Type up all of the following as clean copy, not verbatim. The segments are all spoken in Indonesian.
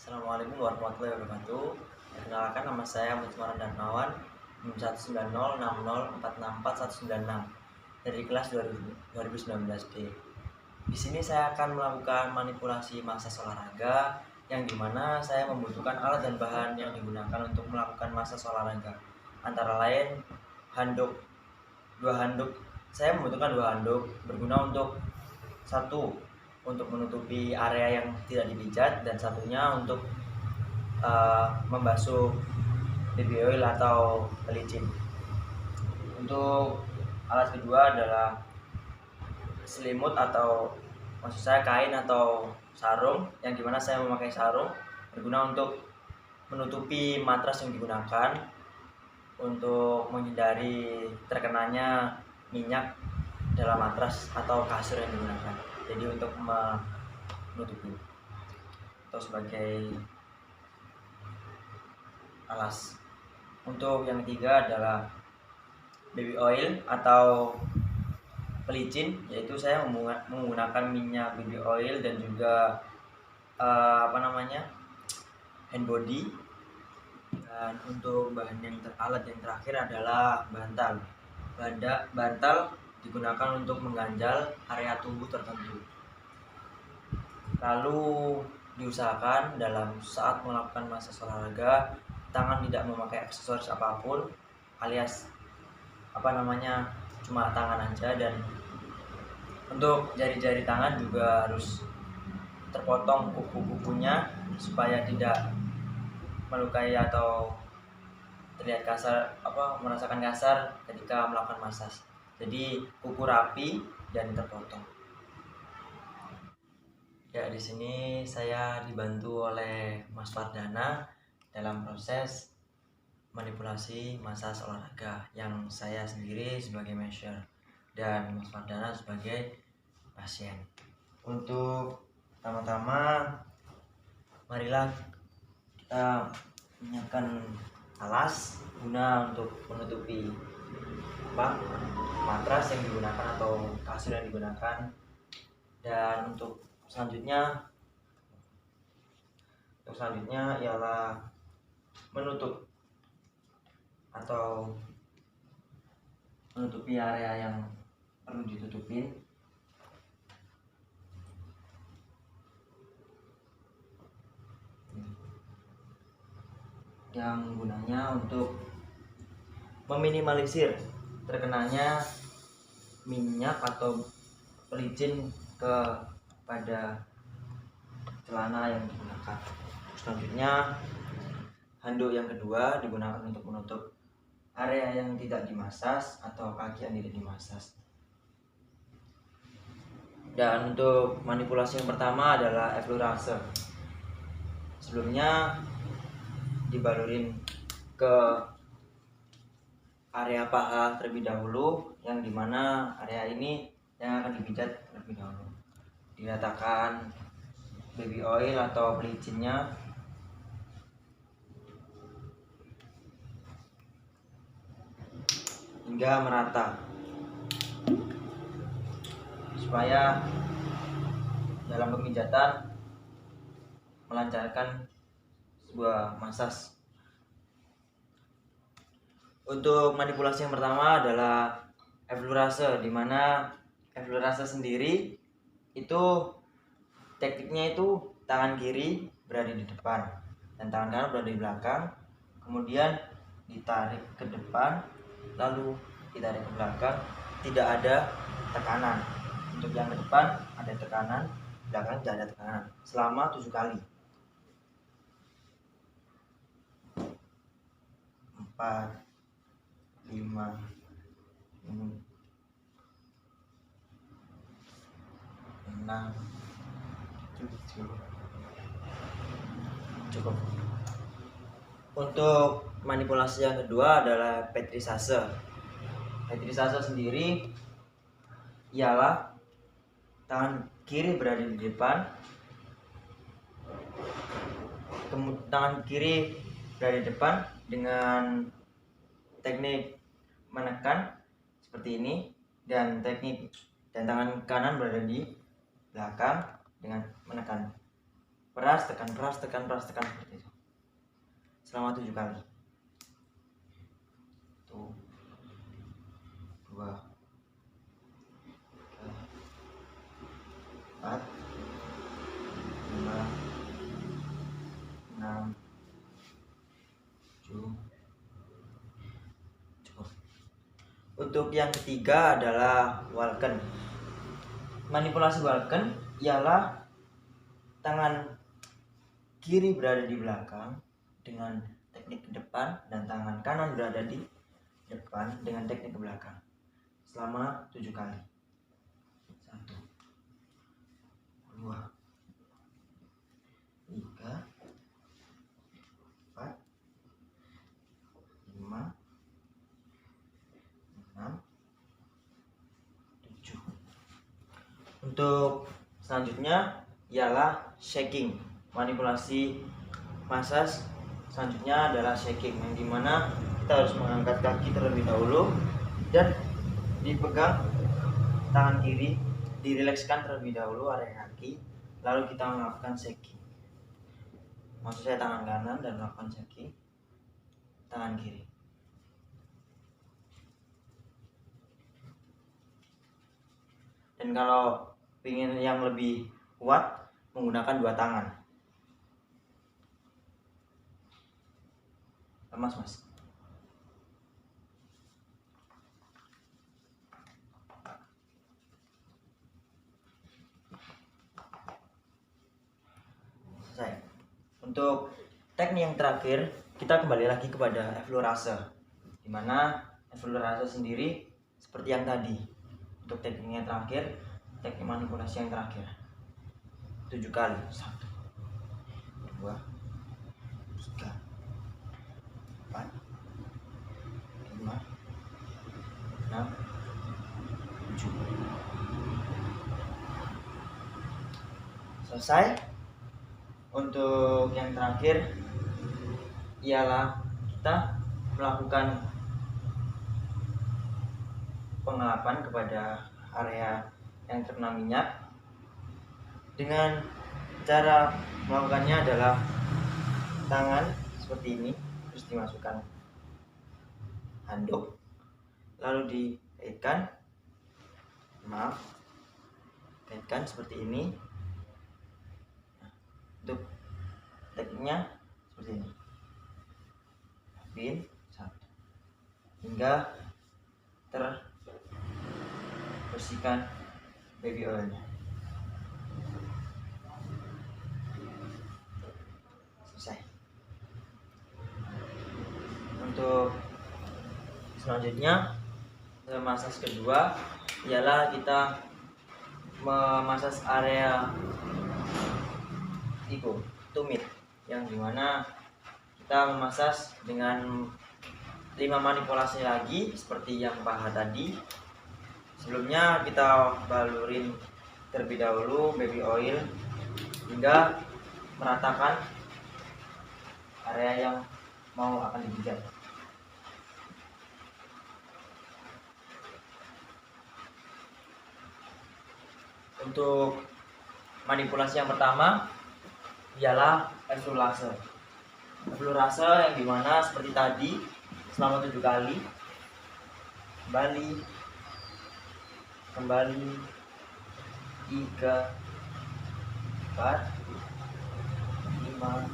Assalamualaikum warahmatullahi wabarakatuh. Perkenalkan, nama saya Mujmaran Darmawan, NIM 19060464196 dari kelas 2019D. Di sini saya akan melakukan manipulasi massage olahraga yang dimana saya membutuhkan alat dan bahan yang digunakan untuk melakukan massage olahraga. Antara lain dua handuk. Saya membutuhkan dua handuk berguna untuk satu untuk menutupi area yang tidak dipijat dan satunya untuk membasuh baby oil atau pelicin. Untuk alat kedua adalah selimut atau maksud saya kain atau sarung, yang dimana saya memakai sarung berguna untuk menutupi matras yang digunakan untuk menghindari terkenanya minyak dalam matras atau kasur yang digunakan. Jadi untuk menutupi atau sebagai alas. Untuk yang ketiga adalah baby oil atau pelicin, yaitu saya menggunakan minyak baby oil dan juga hand body. Dan untuk bahan alat yang terakhir adalah bantal. Bantal digunakan untuk mengganjal area tubuh tertentu. Lalu diusahakan dalam saat melakukan massage olahraga, tangan tidak memakai aksesoris apapun, alias cuma tangan aja, dan untuk jari-jari tangan juga harus terpotong kuku-kukunya supaya tidak melukai atau terlihat kasar, merasakan kasar ketika melakukan massage. Jadi kuku rapi dan terpotong. Ya, di sini saya dibantu oleh Mas Fardana dalam proses manipulasi massage olahraga, yang saya sendiri sebagai masher dan Mas Fardana sebagai pasien. Untuk pertama-tama, marilah kita menyiapkan alas guna untuk menutupi matras yang digunakan atau kasur yang digunakan. Dan untuk selanjutnya ialah menutup atau menutupi area yang perlu ditutupin. Yang gunanya untuk meminimalisir terkenanya minyak atau pelicin kepada celana yang digunakan. Selanjutnya, handuk yang kedua digunakan untuk menutup area yang tidak dimasas atau kaki yang tidak dimasas. Dan untuk manipulasi yang pertama adalah effleurase. Sebelumnya dibalurin ke area paha terlebih dahulu, yang dimana area ini yang akan dipijat terlebih dahulu. Diratakan baby oil atau pelicinnya hingga merata, supaya dalam pemijatan melancarkan sebuah massage. Untuk manipulasi yang pertama adalah effleurase, di mana effleurase sendiri itu tekniknya itu tangan kiri berada di depan dan tangan kanan berada di belakang, kemudian ditarik ke depan lalu ditarik ke belakang, tidak ada tekanan. Untuk yang ke depan ada tekanan, belakang tidak ada tekanan, selama 7 kali. 4, 5, 6, 7. Cukup. Untuk manipulasi yang kedua adalah petrisase. Petrisase sendiri ialah tangan kiri berada di depan, tangan kiri berada di depan dengan teknik menekan seperti ini, dan tangan kanan berada di belakang dengan menekan. Peran keras, tekan keras, tekan keras, tekan seperti itu selama 7 kali. 1, 2, 3, 4, 5, 6, 7. Cukup. Untuk yang ketiga adalah walken. Manipulasi walken ialah tangan kiri berada di belakang dengan teknik ke depan dan tangan kanan berada di depan dengan teknik ke belakang selama 7 kali. 1, 2, 3, 4, 5, 6, 7. Untuk selanjutnya ialah shaking. Manipulasi massage selanjutnya adalah shaking, yang dimana kita harus mengangkat kaki terlebih dahulu dan dipegang tangan kiri, dirilekskan terlebih dahulu area kaki, lalu kita melakukan shaking. Maksud saya tangan kanan dan melakukan shaking tangan kiri. Dan kalau ingin yang lebih kuat, menggunakan 2 tangan. Mas. Selesai. Untuk teknik yang terakhir, kita kembali lagi kepada effleurase, dimana effleurase sendiri seperti yang tadi. Untuk teknik yang terakhir, teknik manipulasi yang terakhir 7 kali. 1, 2, 3, 4, 5, 6, 7. Selesai. Untuk yang terakhir ialah kita melakukan pengelapan kepada area yang terkena minyak. Dengan cara melakukannya adalah tangan seperti ini, terus dimasukkan handuk, lalu dikaitkan, kaitkan seperti ini. Untuk tekniknya seperti ini, pin 1 hingga terbersihkan baby oilnya. Selesai. Untuk selanjutnya, massage kedua ialah kita memassage area tumit, yang dimana kita memassage dengan 5 manipulasi lagi seperti yang paha tadi. Sebelumnya kita balurin terlebih dahulu baby oil hingga meratakan area yang mau akan dipijat. Untuk manipulasi yang pertama ialah effleurase. Effleurase yang dimana seperti tadi selama 7 kali, kembali 3, 4, 5,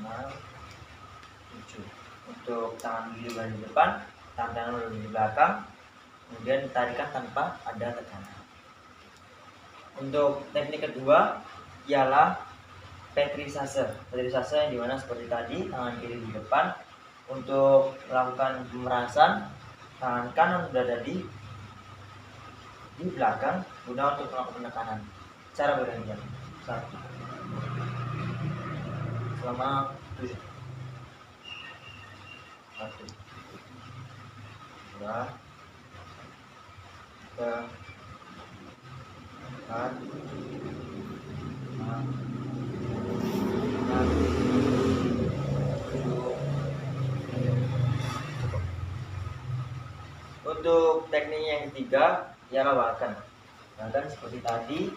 6, 7. Untuk tangan kiri berada di depan, tangan kanan berada di belakang, kemudian ditarikan tanpa ada tekanan. Untuk teknik kedua ialah petrisase. Petrisase yang dimana seperti tadi, tangan kiri di depan. Untuk melakukan pemerasan, tangan kanan berada di belakang guna untuk melakukan penekanan. Cara bergantian. 1 selama 7. 1, 2, 3, 4, 5, 6, 7. Untuk teknik yang ketiga ialah walken. Walken seperti tadi,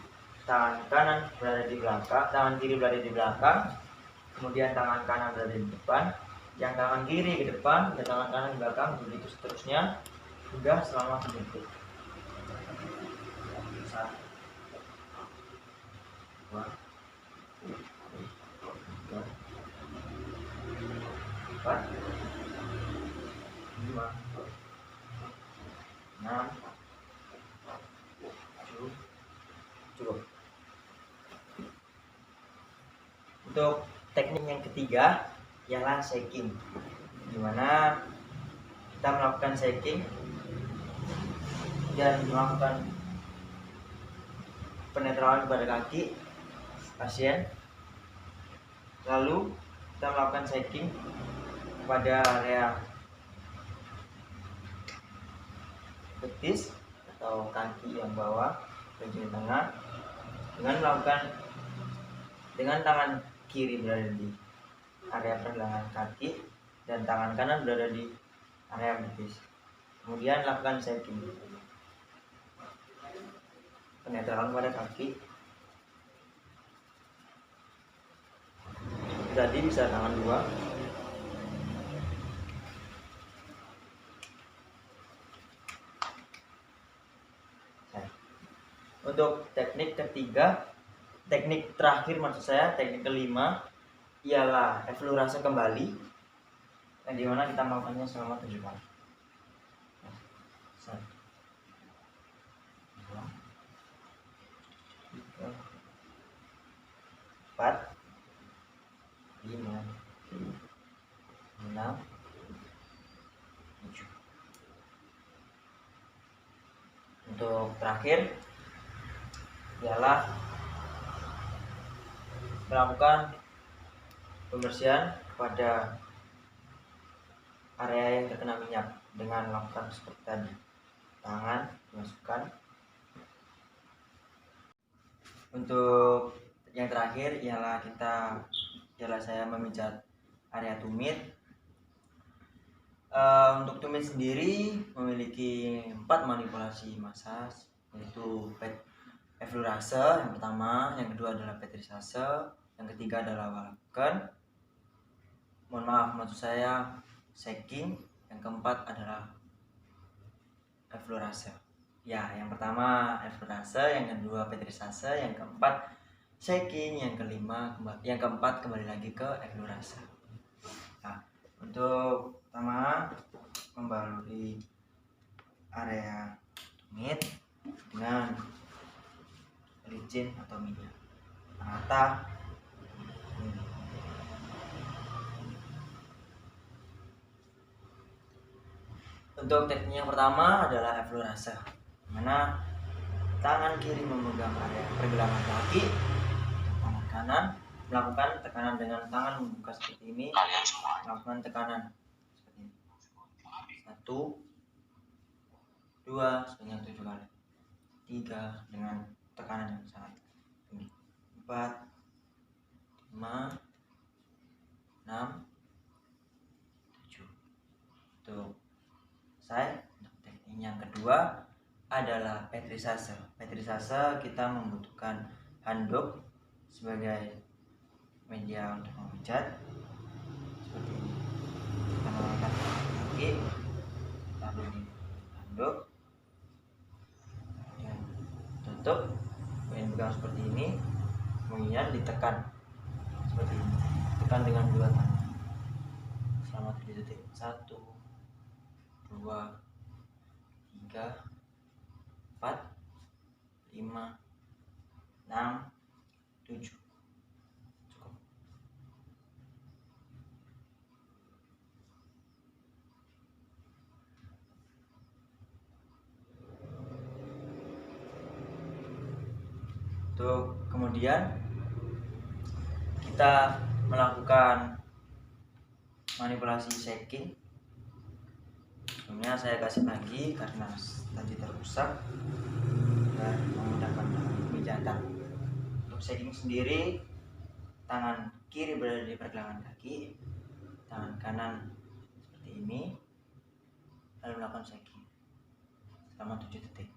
tangan kanan berada di belakang, tangan kiri berada di belakang, kemudian tangan kanan berada di depan, yang tangan kiri ke depan dan tangan kanan di belakang, begitu seterusnya hingga selama 7 detik. 1, 2, 3, 4, 5, 6, 7, cukup. Untuk teknik yang ketiga ialah shaking, dimana kita melakukan shaking dan melakukan penetralan pada kaki pasien, lalu kita melakukan shaking pada area betis atau kaki yang bawah bagian tengah dengan tangan kiri berada di area pergelangan kaki dan tangan kanan berada di area betis. Kemudian lakukan shaking, penetralan pada kaki. Tadi bisa tangan dua. Untuk teknik ketiga, teknik terakhir maksud saya, teknik kelima ialah eflurase kembali, yang dimana kita melakukannya selama 7 kali. 1, 2, 3, 4, 5, 6, 7. Untuk terakhir ialah melakukan pembersihan pada area yang terkena minyak dengan melakukan seperti tadi, tangan dimasukkan. Untuk yang terakhir ialah saya memijat area tumit. Untuk tumit sendiri memiliki 4 manipulasi massage, yaitu eflurase yang pertama, yang kedua adalah petrisase, yang ketiga adalah Walken, maksud saya shaking, yang keempat adalah eflurase. Ya, yang pertama eflurase, yang kedua petrisase, yang keempat shaking, yang keempat kembali lagi ke eflurase. Nah, untuk pertama membaluri area tumit dengan licin atau minyak rata. Untuk teknik yang pertama adalah eflurase, mana tangan kiri memegang area pergelangan kaki, tangan kanan melakukan tekanan dengan tangan membuka seperti ini, melakukan tekanan seperti ini. 1, 2 sebanyak 7 kali, 3 dengan tekanan yang sangat tinggi, 4, 5, 6, 7. Untuk teknik yang kedua adalah petrisase. Petrisase kita membutuhkan handuk sebagai media untuk memijat seperti ini. Kita mengangkat kaki, lalu di handuk, dan tutup, kemudian pegang seperti ini, kemudian ditekan seperti ini. Tekan dengan 2 tangan selama 7 detik. 1, 2, 3, 4, 5, 6, 7. Cukup. Untuk kemudian kita melakukan manipulasi shaking. Sebelumnya saya kasih lagi karena tadi terusak dan memudahkan pemijatan. Untuk shaking sendiri, tangan kiri berada di pergelangan kaki, tangan kanan seperti ini, lalu melakukan shaking selama 7 detik.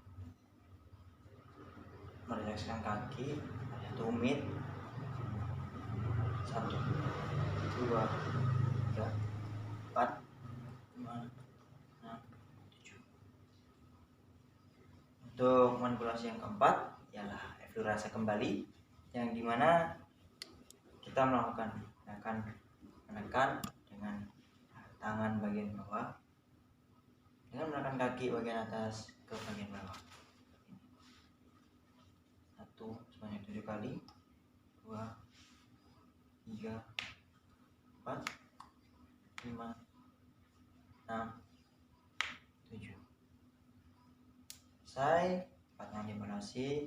merilekskan kaki, tumit. 1, 2, 3, 4, 5, 6, 7. Untuk manipulasi yang keempat ialah eflorase kembali, yang dimana kita melakukan menekan dengan tangan bagian bawah dengan menekan kaki bagian atas ke bagian bawah. 1 sebanyak 7 kali, 2, 3, 4, 5, 6, 7. Selesai, 4 manipulasi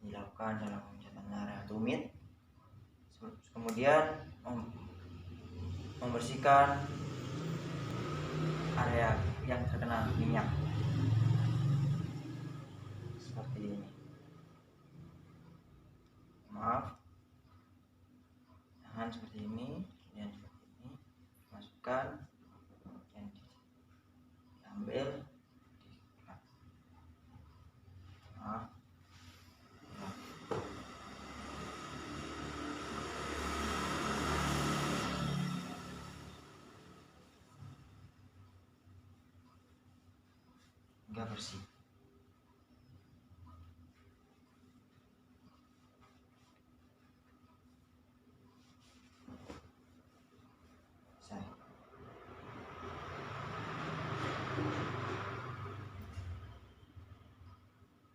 dilakukan dalam pemijatan area tumit. Kemudian membersihkan area yang terkena minyak seperti ini. Maaf, tangan seperti ini, kemudian seperti ini, masukkan, kemudian diambil, maaf, hingga bersih.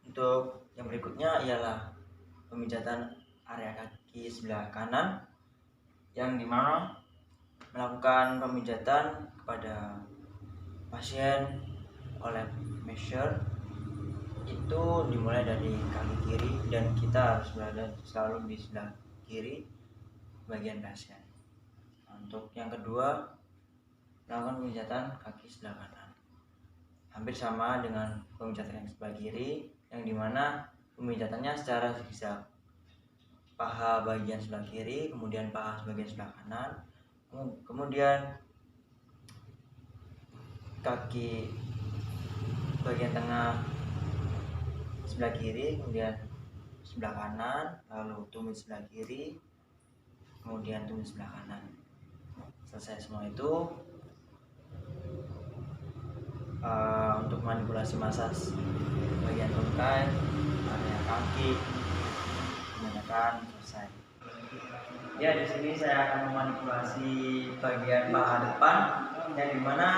Untuk yang berikutnya ialah pemijatan area kaki sebelah kanan, yang dimana melakukan pemijatan kepada pasien oleh measure itu dimulai dari kaki kiri dan kita harus berada selalu di sebelah kiri bagian pasien. Untuk yang kedua, melakukan pemijatan kaki sebelah kanan, hampir sama dengan pemijatan yang sebelah kiri, yang dimana pemijatannya secara zigzag. Paha bagian sebelah kiri, kemudian paha bagian sebelah kanan, kemudian kaki bagian tengah sebelah kiri, kemudian sebelah kanan, lalu tumit sebelah kiri, kemudian tumit sebelah kanan. Selesai semua itu, untuk manipulasi masas bagian tungkai, area kaki, menggunakan selesai. Ya, di sini saya akan memanipulasi bagian paha depan, yang dimana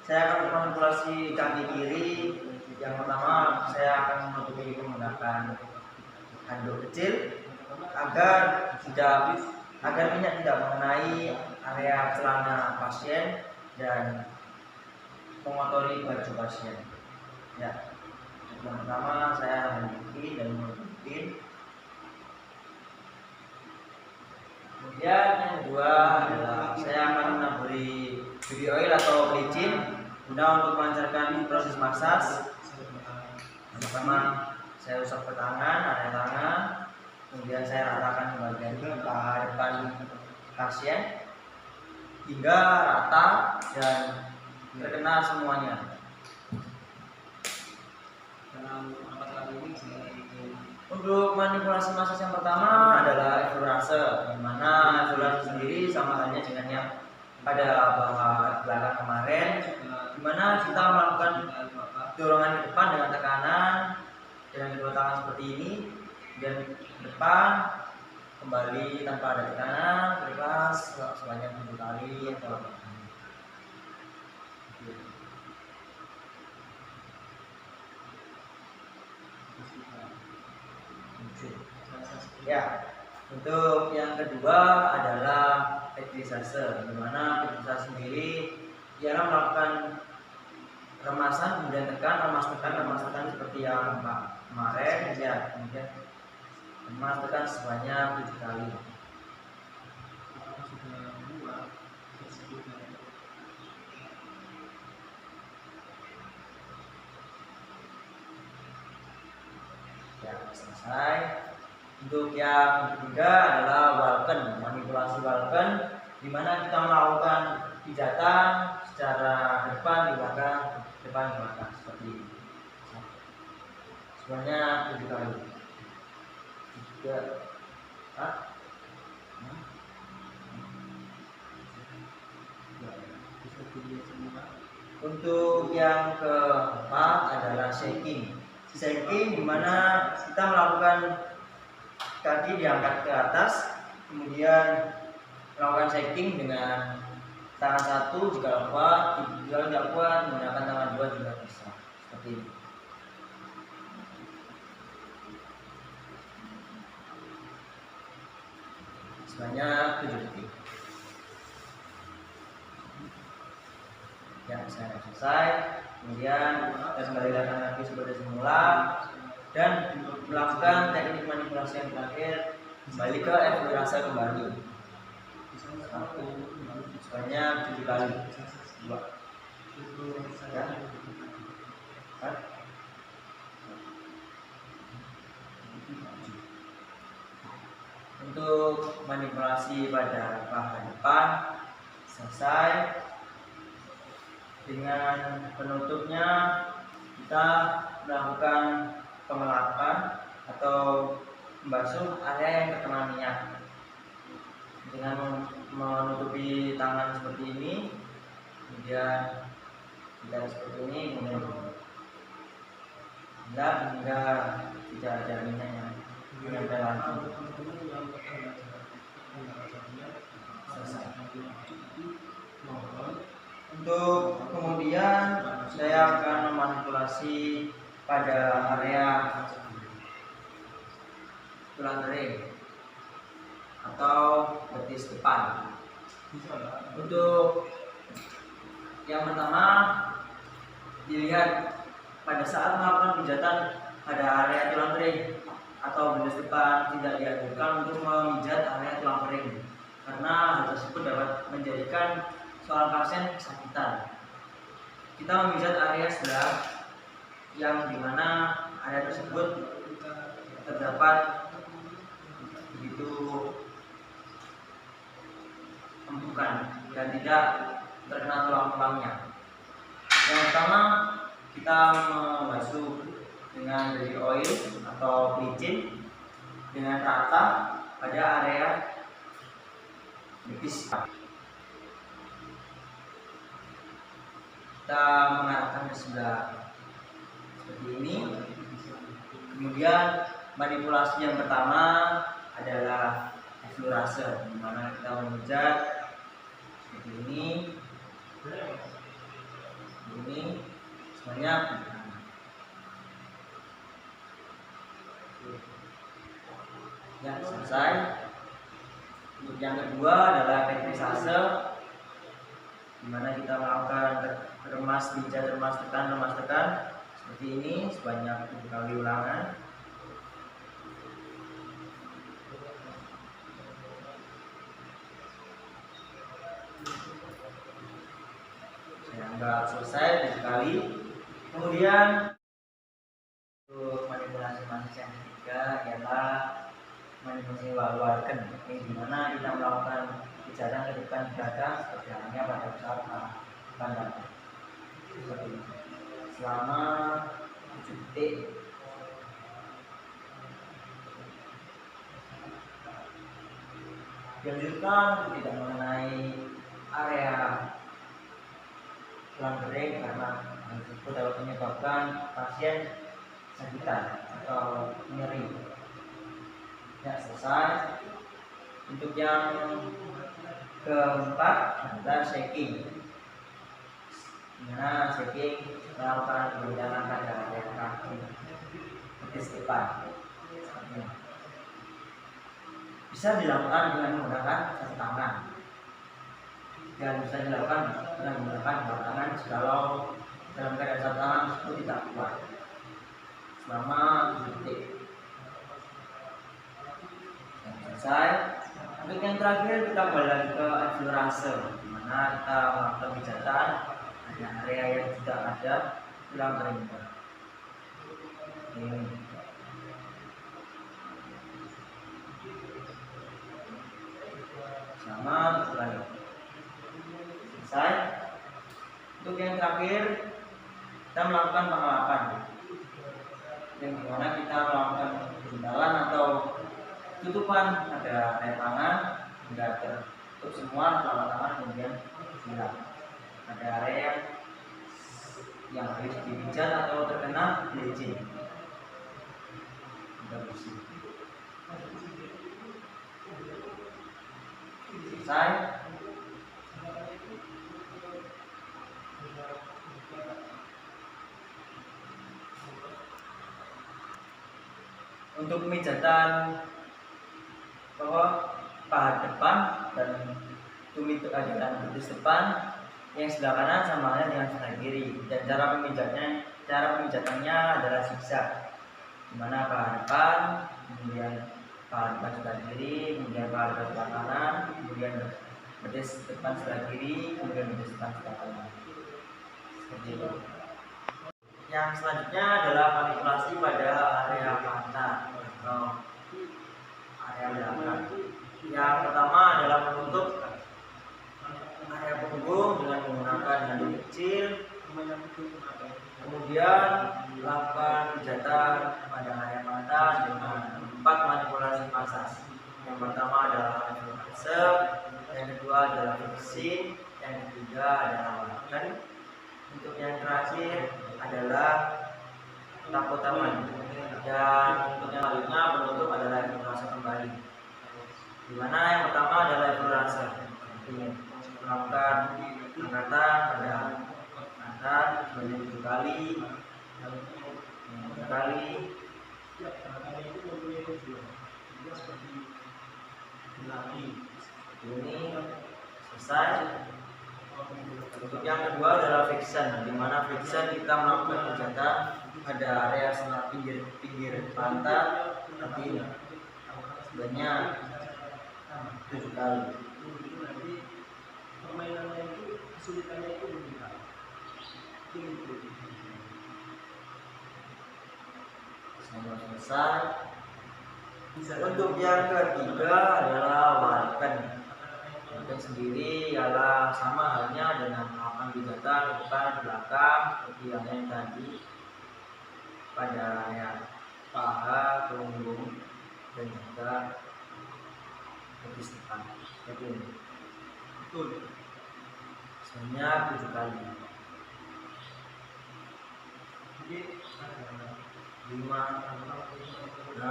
saya akan memanipulasi kaki kiri. Yang pertama, saya akan menutupi menggunakan handuk kecil agar minyak tidak mengenai area celana pasien dan mengotori baju pasien. Ya, yang pertama saya menutupi dan menutupi. Kemudian yang kedua adalah saya akan menaburi baby oil atau pelicin guna untuk melancarkan proses masas. Yang pertama saya usap ke tangan, area tangan, kemudian saya ratakan bagian paha depan pasien hingga rata dan terkena semuanya. Untuk manipulasi masas yang pertama adalah eflorase, di mana eflorase sendiri sama halnya dengan yang pada belakang kemarin, di mana kita melakukan dorongan ke depan dengan tekanan dengan kedua tangan seperti ini, dan ke depan kembali tanpa ada tekanan, berikas sebanyak 7 kali atau 8 kali. Ya, untuk yang kedua adalah petrisase, di mana petrisase sendiri ialah melakukan remasan kemudian tekan, remas tekan seperti yang kemarin, ya, kemudian remas tekan sebanyak 7 kali. Ya, selesai. Untuk yang ketiga adalah walken, manipulasi walken, di mana kita melakukan pijatan secara depan di belakang seperti ini. Sebanyak 7 kali. Ya. Hah? Untuk yang keempat adalah shaking. Shaking dimana kita melakukan kaki diangkat ke atas, kemudian melakukan shaking dengan tangan satu jika kuat, jika tidak kuat menggunakan tangan dua juga bisa. Seperti ini. Sebanyak 7 detik. Ya, saya selesai. Kemudian kita kembali datang lagi seperti semula dan melakukan teknik manipulasi yang terakhir, kembali ke eksplorasi kembali. Sebanyak 7 kali. 2. Ya. Untuk manipulasi pada paha depan selesai. Dengan penutupnya kita melakukan pengelapan atau membasuh area yang terkena minyak dengan menutupi tangan seperti ini, kemudian kita seperti ini, kemudian hingga tidak ada minyak yang menempel lagi. Selesai. Untuk kemudian saya akan memanipulasi pada area tulang kering atau betis depan. Untuk yang pertama, dilihat pada saat melakukan pijatan pada area tulang kering atau betis depan tidak dianjurkan untuk memijat area tulang kering karena hal tersebut dapat menjadikan seorang pasien kesakitan. Kita memijat area sebelah yang dimana area tersebut terdapat begitu empukan dan tidak terkena tulang-tulangnya. Yang pertama, kita membasuh dengan baby oil atau pelicin dengan rata pada area betis. Kita mengarahkan ke sebelah seperti ini. Kemudian manipulasi yang pertama adalah eksplorasi, di mana kita memijat seperti ini sebanyak ya, selesai. Untuk yang kedua adalah petrisase, di mana kita melakukan remas pijat, remas tekan seperti ini sebanyak 7 kali ulangan. Saya anggap selesai 7 kali. Kemudian untuk manipulasi yang ketiga ialah manipulasi waluarken, di mana kita melakukan pijatan ke depan dada seperti halnya pada saat pandang seperti ini selama 7 detik. Dianjurkan tidak mengenai area tulang kering karena hal tersebut dapat menyebabkan pasien sakitan atau nyeri. Ya, selesai. Untuk yang keempat adalah shaking, dimana shaking melakukan goncangan pada area kaki betis depan. Bisa dilakukan dengan menggunakan satu tangan dan bisa dilakukan dengan menggunakan dua tangan jikalau dalam keadaan satu tangan tersebut tidak kuat selama 7 detik. Selesai. Untuk yang terakhir kita kembali lagi ke eksplorasi, di mana kita melakukan pijatan pada area yang tidak ada tulang kering. Ini sama kembali. Selesai. Untuk yang terakhir kita melakukan pengelapan, yang dimana kita melakukan buntalan atau tutupan, ada air tangan, enggak tertutup semua telapak tangan, kemudian hilang. Ada area yang harus dipijat atau terkena bleaching. Sudah bersih. Selesai. Untuk pemijatan paha depan dan tumit dan betis depan yang sebelah kanan sama halnya dengan sebelah kiri, dan cara pemijatannya adalah zigzag, dimana paha depan, kemudian paha depan sebelah kiri, kemudian paha depan sebelah kanan, kemudian betis depan sebelah kiri, kemudian betis depan sebelah kanan, seperti itu. Yang selanjutnya adalah manipulasi pada area pantat atau area belakang. Yang pertama adalah menutup area punggung dengan menggunakan handuk kecil, kemudian lakukan pijatan pada area pantat dengan 4 manipulasi massage. Yang pertama adalah relaxer, yang kedua adalah fixing, yang ketiga adalah walken. Untuk yang terakhir adalah tapotaman, dan untuk yang selanjutnya penutup adalah evaluasi kembali, dimana yang pertama adalah evaluasi, melakukan angkatan pada angkat sebanyak 7 kali, 7 kali, ini selesai. Untuk yang kedua adalah fiction, di mana fiction kita melakukan pijatan pada area sebelah pinggir pantat seperti ini sebanyak 7 kali. Sampai selesai. Untuk yang ketiga adalah walken. Walken sendiri ialah sama halnya dengan melakukan pijatan depan belakang seperti yang tadi pada area paha, punggung, dan juga betis depan seperti ini. Sebanyak 7 kali. 5, 6,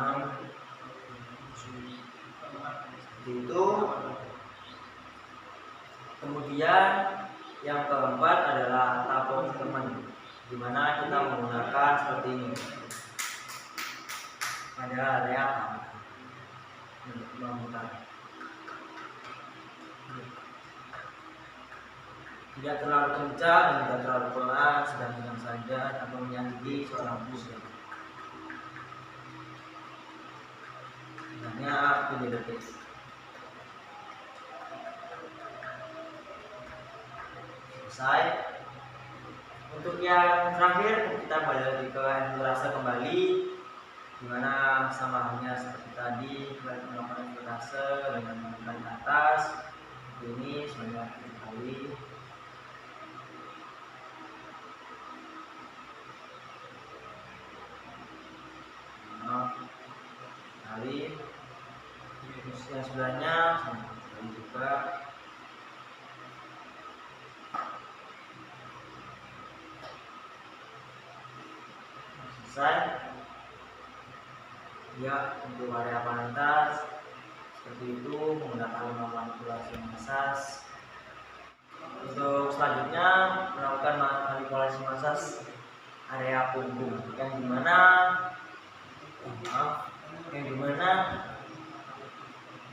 seperti itu. Kemudian yang keempat adalah tapung teman, di mana kita menggunakan seperti ini pada area pantat untuk memutar. Tidak terlalu kencang dan tidak terlalu pelan, sedang-sedang saja tanpa menyakiti seorang muslim. Hanya 7 detik. Selesai. Untuk yang terakhir kita kembali lagi ke evaluasi kembali, dimana sama halnya seperti tadi, kita melakukan evaluasi dengan menekan ke atas. Ini sebanyak 7 kali. Kali. Terus yang sebelahnya sama kali juga. Selesai. Ya, untuk area pantat seperti itu menggunakan manipulasi massage. Untuk selanjutnya melakukan manipulasi massage area punggung, yang dimana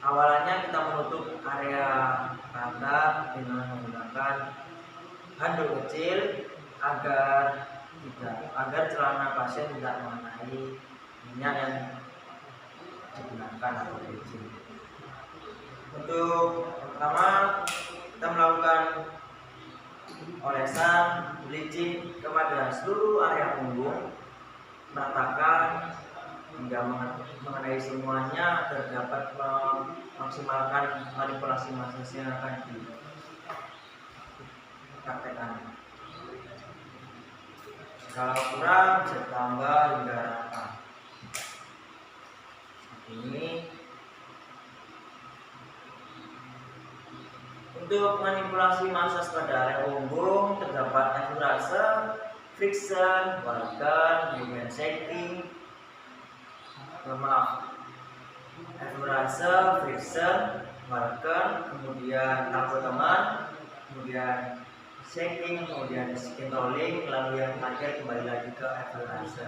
awalannya kita menutup area pantat dengan menggunakan handuk kecil agar celana pasien tidak mengenai minyak yang digunakan atau bleaching. Untuk pertama kita melakukan olesan bleaching kepada seluruh area punggung, meratakan hingga mengenai semuanya agar dapat memaksimalkan manipulasi massage yang akan dipraktekkan. Kalau kurang bisa ditambah hingga rata. Ini Untuk manipulasi massage pada area punggung terdapat efurase, friction, walker, kemudian shaking, efurase, friction, walker, kemudian tapu teman, kemudian shaking, kemudian skin rolling, lalu yang terakhir kembali lagi ke efurase.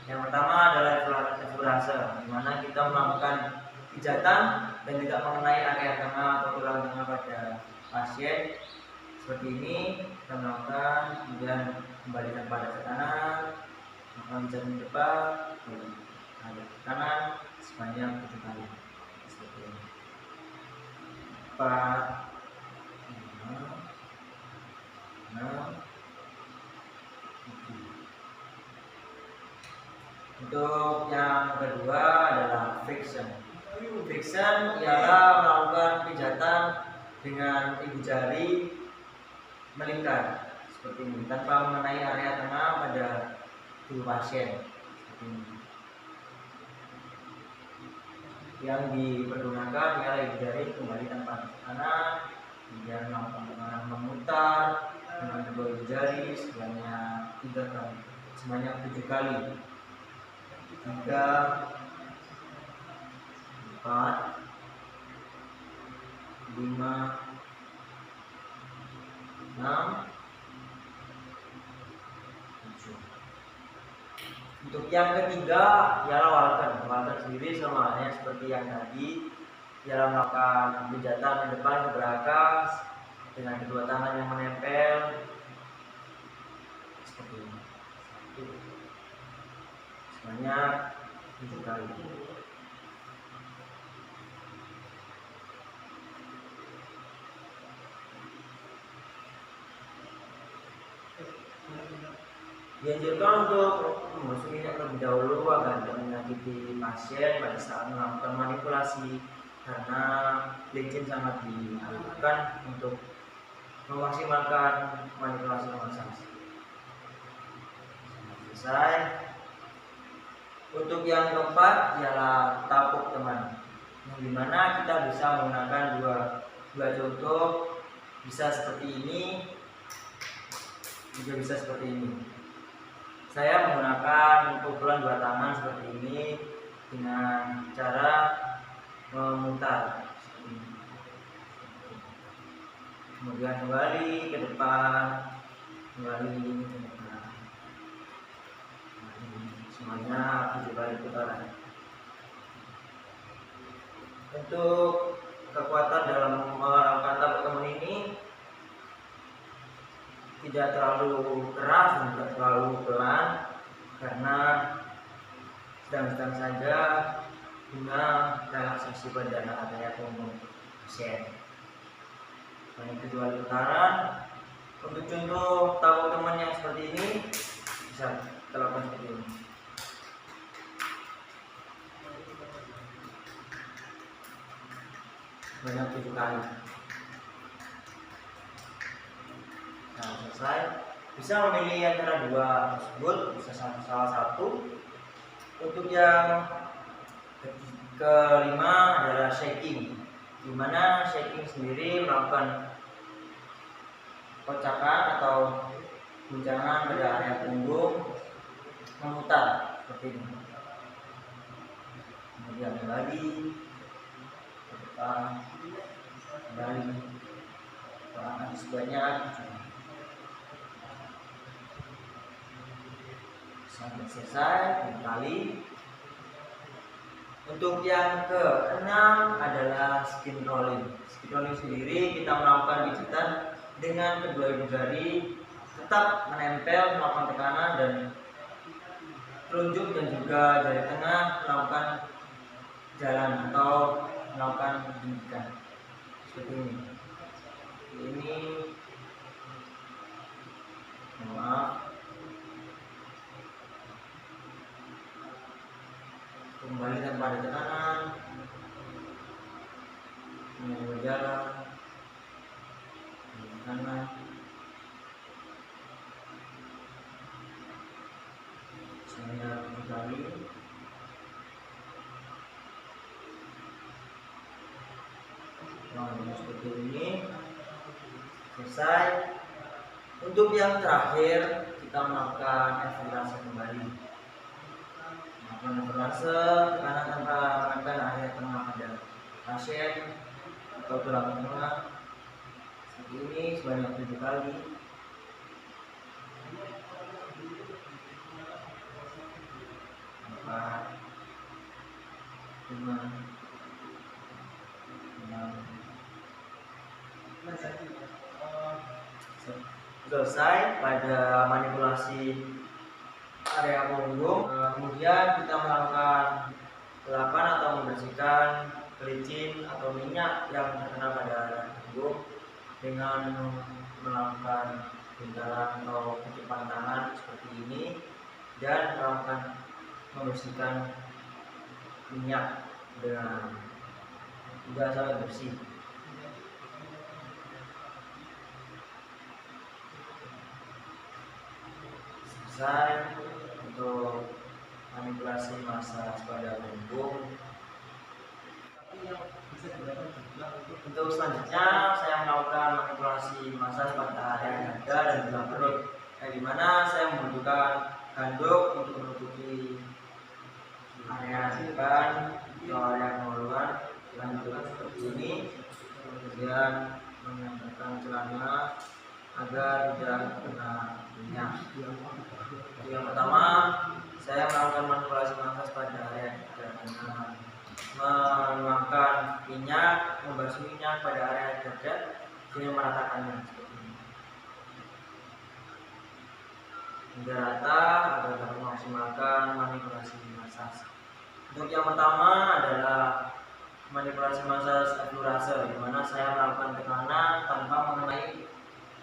Yang pertama adalah efurase, di mana kita melakukan pijatan dan tidak mengenai area tengah atau tulang tengah pada pasien. Seperti ini kita melakukan, kemudian kembalikan pada ke kanan, melakukan pijatan depan, ke kanan sebanyak 7 kali. Seperti ini. 4, 5, 6, 7. Untuk yang kedua adalah friction. Friction ialah melakukan pijatan dengan ibu jari melingkar seperti ini tanpa mengenai area tengah pada tubuh pasien. Seperti ini. Yang dipergunakan ialah ibu jari kembali tanpa kanan, kemudian melakukan penganan memutar dengan kedua ibu jari sebanyak 3 kali, sebanyak 7 kali. 3, 4, 5, 6, 7. Untuk yang ketiga ialah walker. Walker sendiri sama halnya seperti yang tadi, ialah melakukan pijatan ke depan ke belakang dengan kedua tangan yang menempel seperti ini. Sebanyak 7 kali. Dianjurkan untuk membasuh minyak terlebih dahulu agar tidak menyakiti pasien pada saat melakukan manipulasi, karena licin sangat dilakukan untuk memaksimalkan manipulasi massage. Selesai. Untuk yang keempat ialah tapuk teman, yang dimana kita bisa menggunakan dua contoh, bisa seperti ini, juga bisa seperti ini. Saya menggunakan pukulan 2 tangan seperti ini dengan cara memutar seperti ini. Kemudian kembali ke depan, kembali ke depan. Semuanya 7 kali putaran. Untuk kekuatan dalam melakukan tapuk teman ini tidak terlalu keras dan tidak terlalu pelan, karena sedang-sedang saja guna relaksasi pada area punggung pasien. Banyak kedua putaran. Untuk contoh tapuk teman yang seperti ini bisa kita lakukan seperti ini. Banyak 7 kali. Nah, selesai. Bisa memilih antara dua tersebut, bisa salah satu. Untuk yang kelima adalah shaking, di mana shaking sendiri melakukan kocakan atau guncangan pada area punggung, memutar seperti ini. Kemudian kembali ke depan, kembali ke atas sebanyak sampai selesai 6 kali. Untuk yang keenam adalah skin rolling. Skin rolling sendiri kita melakukan pijatan dengan kedua ibu jari tetap menempel, melakukan tekanan dan telunjuk dan juga jari tengah melakukan jalan atau melakukan pendidikan seperti ini. Ini maaf. Kembali tanpa ada tekanan, kemudian berjalan ke kanan, sebanyak 7 kali. Nah, seperti ini. Selesai. Untuk yang terakhir kita melakukan evaluasi kembali. Melakukan evaluasi karena tanpa menekan area tengah pada pasien atau tulang tengah seperti ini sebanyak 7 kali. Empat, 5, 6. Selesai pada manipulasi area punggung. Kemudian kita melakukan pelapan atau membersihkan pelicin atau minyak yang terkena pada area punggung dengan melakukan bendalan atau titipan tangan seperti ini dan melakukan membersihkan minyak dengan juga sampai bersih. Selesai untuk manipulasi masas pada punggung. Untuk selanjutnya saya melakukan manipulasi masas pada area dada dan juga perut, di mana saya membutuhkan handuk untuk menutupi area depan atau area pengeluaran dengan bentuk seperti ini, kemudian menempelkan celana agar tidak kena minyak. Yang pertama, saya melakukan manipulasi masas pada area dada dengan menuangkan minyak, membasuh minyak pada area dada dengan meratakannya seperti ini hingga rata agar dapat memaksimalkan manipulasi masas. Untuk yang pertama adalah manipulasi masas eplurase, di mana saya melakukan tekanan tanpa mengenai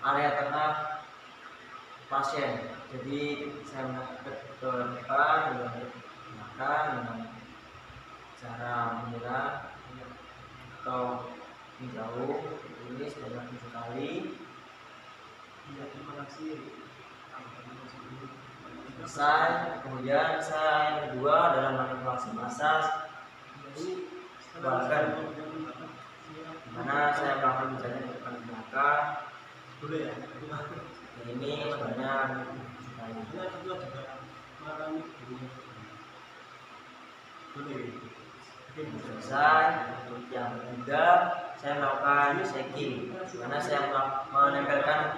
area tengah pasien. Jadi saya mendekat ke depan dengan belakang dengan cara menyerang atau menjauh ini sebanyak 7 kali. Selesai. Kemudian saya yang kedua adalah manipulasi masas bahkan di mana saya melakukan menjadi depan belakang ini sebanyak 7 kali. Selesai. Untuk yang ketiga saya melakukan shaking, karena saya menempelkan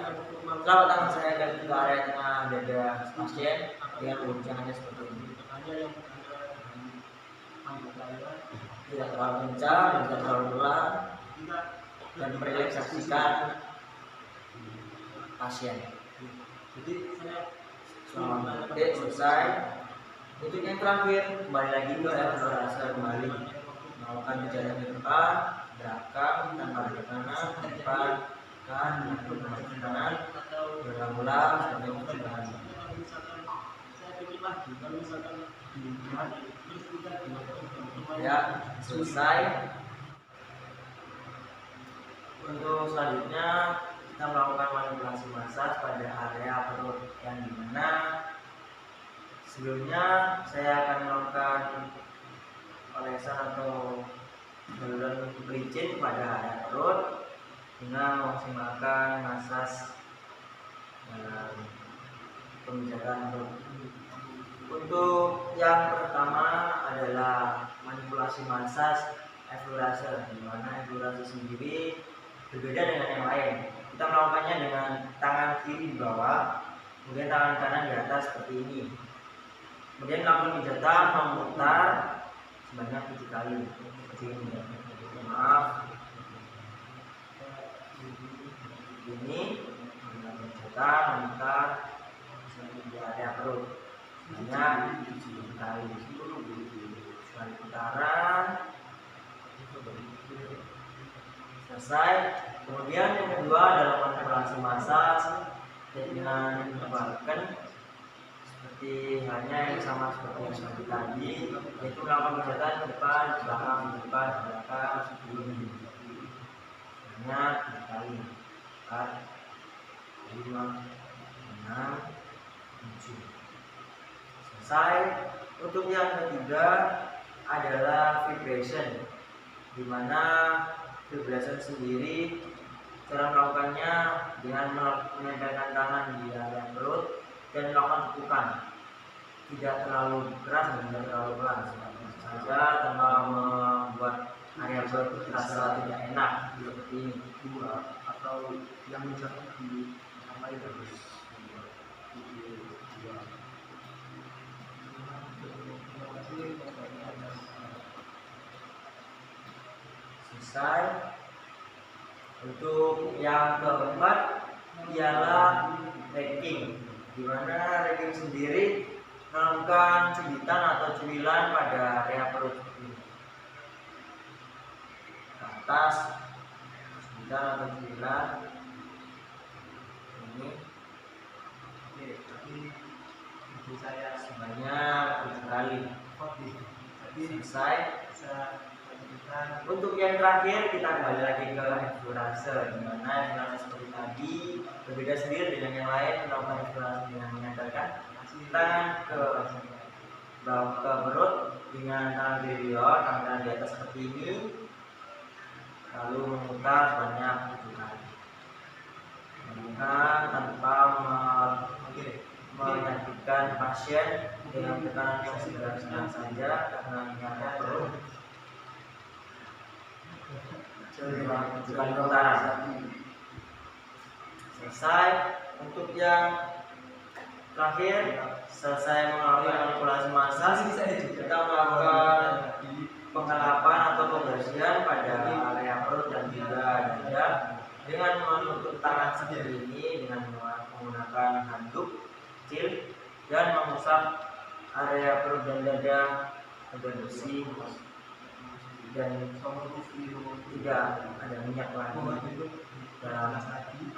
telapak tangan saya ke area tengah dada pasien dengan guncangannya seperti ini. Tidak terlalu kencang dan tidak terlalu pelan, dan merelaksasikan pasien. Oke, selesai. Untuk yang terakhir kembali lagi ke evaluasi kembali, melakukan berjalan ke depan, belakang, tanpa ada kanan, depan, kanan, berulang-ulang sampai kemudian. Ya, selesai. Untuk selanjutnya kita melakukan manipulasi masas pada area perut, yang dimana sebelumnya saya akan melakukan olesan atau baluran pelicin pada area perut dengan memaksimalkan masas dalam pemijakan perut. Untuk yang pertama adalah manipulasi masas eplurase, di mana eplurase sendiri berbeda dengan yang lain. Kita melakukannya dengan tangan kiri di bawah, kemudian tangan kanan di atas seperti ini. Kemudian melakukan pijatan memutar sebanyak 7 kali seperti ini. Maaf. Ini pijatan memutar di area perut sebanyak 7 kali. Sekali putaran. Selesai. Kemudian yang kedua adalah manipulasi masas dengan menyebarkan seperti halnya yang sama seperti yang seperti tadi, yaitu melakukan pijatan ke depan, ke belakang, ke depan, ke belakang, sebelum banyak 3 kali. 4, 5, 6, 7. Selesai. Untuk yang ketiga adalah vibration, di mana vibration sendiri Cara melakukannya dengan menempelkan tangan di area perut dan melakukan tepukan, tidak terlalu keras dan tidak terlalu pelan, saja tanpa membuat area perut terasa tidak enak seperti ini. Dua atau yang mencapai di yang lain harus dua. Selesai. Untuk yang keempat ialah racking, di mana racking sendiri melakukan cubitan atau cuilan pada area perut ini. Ke atas, cubitan atau cuilan ini. Oke, tapi itu saya Sebanyak 7 kali. jadi Selesai. bisa lanjutkan. Untuk yang terakhir kita kembali lagi ke endurance, di mana endurance seperti tadi berbeda sendiri dengan yang lain. Melakukan endurance dengan menempelkan tangan ke bawah ke perut dengan tangan kiri di bawah, tangan kanan di atas seperti ini, lalu memutar sebanyak 7 kali. Memutar tanpa menyakitkan pasien dengan tekanan yang sedang saja karena ini area perut. Bukan putaran. Selesai. Untuk yang terakhir, selesai melakukan manipulasi massas, kita melakukan penghelapan atau pembersihan pada area perut dan juga dada dengan menutup tangan seperti ini dengan menggunakan handuk kecil dan mengusap area perut dan dada agar bersih dan tidak ada minyak lagi dalam ada ini.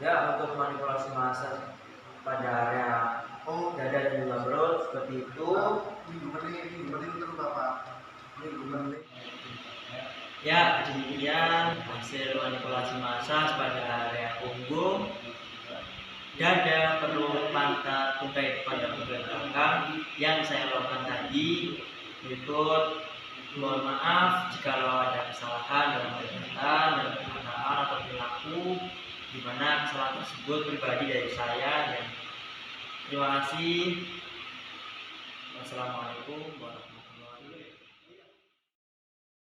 Ya, untuk manipulasi massage pada area dada dan juga perut seperti itu. Ya, demikian hasil manipulasi massage pada area punggung, dada, perut, pantat, tungkai depan dan tungkai belakang yang saya lakukan tadi. Berikut mohon maaf jika ada kesalahan dalam perkataan dan perkataan atau perilaku, di mana kesalahan tersebut pribadi dari saya. Dan terima kasih. Wassalamualaikum warahmatullahi wabarakatuh.